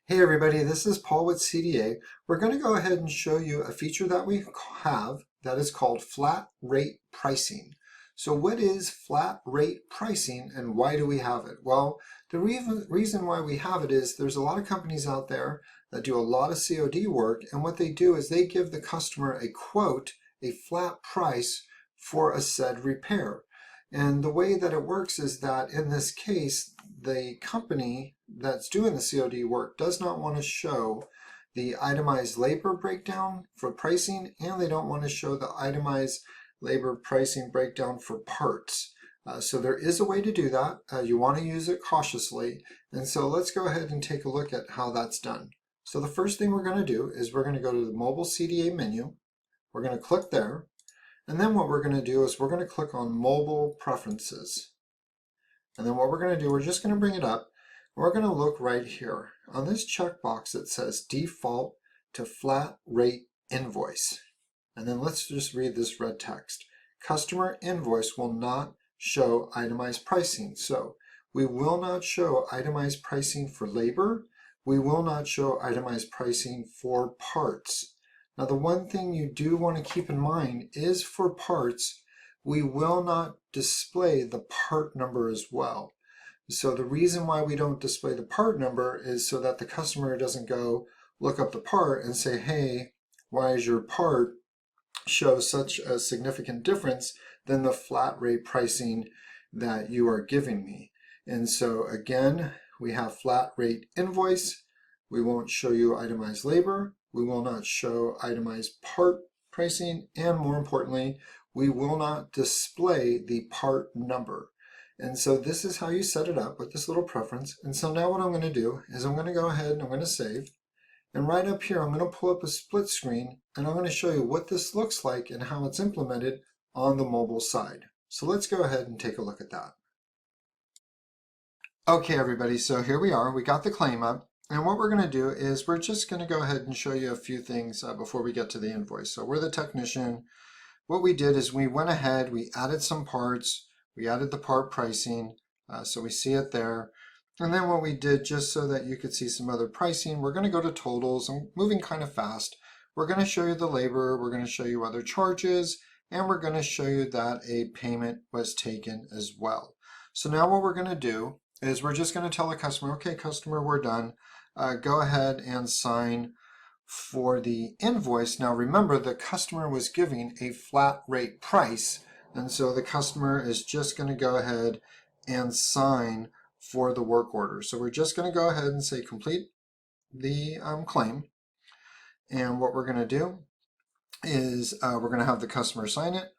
Hey everybody, this is Paul with CDA. We're going to go ahead and show you a feature that we have that is called flat rate pricing. So what is flat rate pricing and why do we have it? Well, the reason why we have it is there's a lot of companies out there that do a lot of COD work, and what they do is they give the customer a quote, a flat price for a said repair. And the way that it works is that in this case, the company that's doing the COD work does not want to show the itemized labor breakdown for pricing, and they don't want to show the itemized labor pricing breakdown for parts. So there is a way to do that. You want to use it cautiously. And so let's go ahead and take a look at how that's done. So the first thing we're going to do is we're going to go to the mobile CDA menu. We're going to click there. And then what we're going to do is we're going to click on Mobile Preferences. And then what we're going to do, we're just going to bring it up. We're going to look right here. On this checkbox it says Default to Flat Rate Invoice. And then let's just read this red text. Customer invoice will not show itemized pricing. So we will not show itemized pricing for labor. We will not show itemized pricing for parts. Now the one thing you do want to keep in mind is for parts, we will not display the part number as well. So the reason why we don't display the part number is so that the customer doesn't go look up the part and say, hey, why is your part show such a significant difference than the flat rate pricing that you are giving me? And so again, we have flat rate invoice. We won't show you itemized labor. We will not show itemized part pricing, and more importantly, we will not display the part number. And so this is how you set it up with this little preference. And so now what I'm going to do is I'm going to go ahead and I'm going to save. And right up here, I'm going to pull up a split screen and I'm going to show you what this looks like and how it's implemented on the mobile side. So let's go ahead and take a look at that. Okay, everybody, so here we are. We got the claim up. And what we're going to do is we're just going to go ahead and show you a few things before we get to the invoice. So we're the technician. What we did is we went ahead, we added some parts, we added the part pricing, so we see it there. And then what we did, just so that you could see some other pricing, we're going to go to totals. I'm moving kind of fast. We're going to show you the labor, we're going to show you other charges, and we're going to show you that a payment was taken as well. So now what we're going to do is we're just going to tell the customer, okay, customer, we're done. Go ahead and sign for the invoice. Now remember, the customer was giving a flat rate price, and so the customer is just going to go ahead and sign for the work order. So we're just going to go ahead and say complete the claim, and what we're going to do is we're going to have the customer sign it,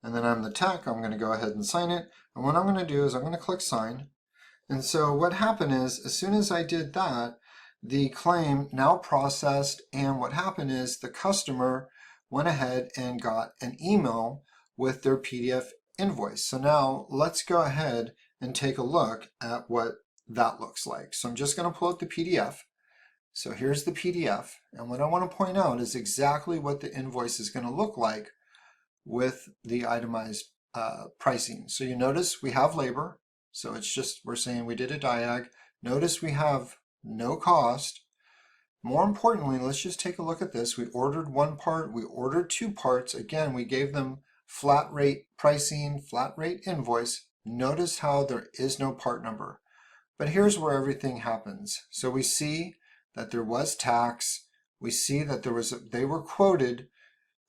and then I'm the tech, I'm going to go ahead and sign it, and what I'm going to do is I'm going to click sign. And so what happened is, as soon as I did that, the claim now processed, and what happened is the customer went ahead and got an email with their PDF invoice. So now let's go ahead and take a look at what that looks like. So I'm just going to pull out the PDF. So here's the PDF, and what I want to point out is exactly what the invoice is going to look like with the itemized pricing. So you notice we have labor. So it's just, we're saying we did a diag. Notice we have no cost. More importantly, let's just take a look at this. We ordered one part, we ordered two parts. Again, we gave them flat rate pricing, flat rate invoice. Notice how there is no part number. But here's where everything happens. So we see that there was tax. We see that they were quoted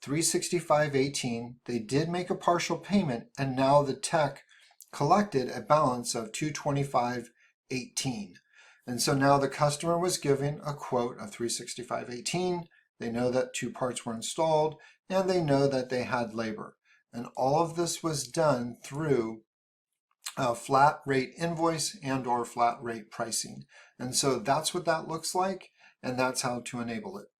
$365.18. They did make a partial payment, and now the tech collected a balance of $225.18. And so now the customer was given a quote of $365.18. They know that two parts were installed, and they know that they had labor. And all of this was done through a flat rate invoice and or flat rate pricing. And so that's what that looks like, and that's how to enable it.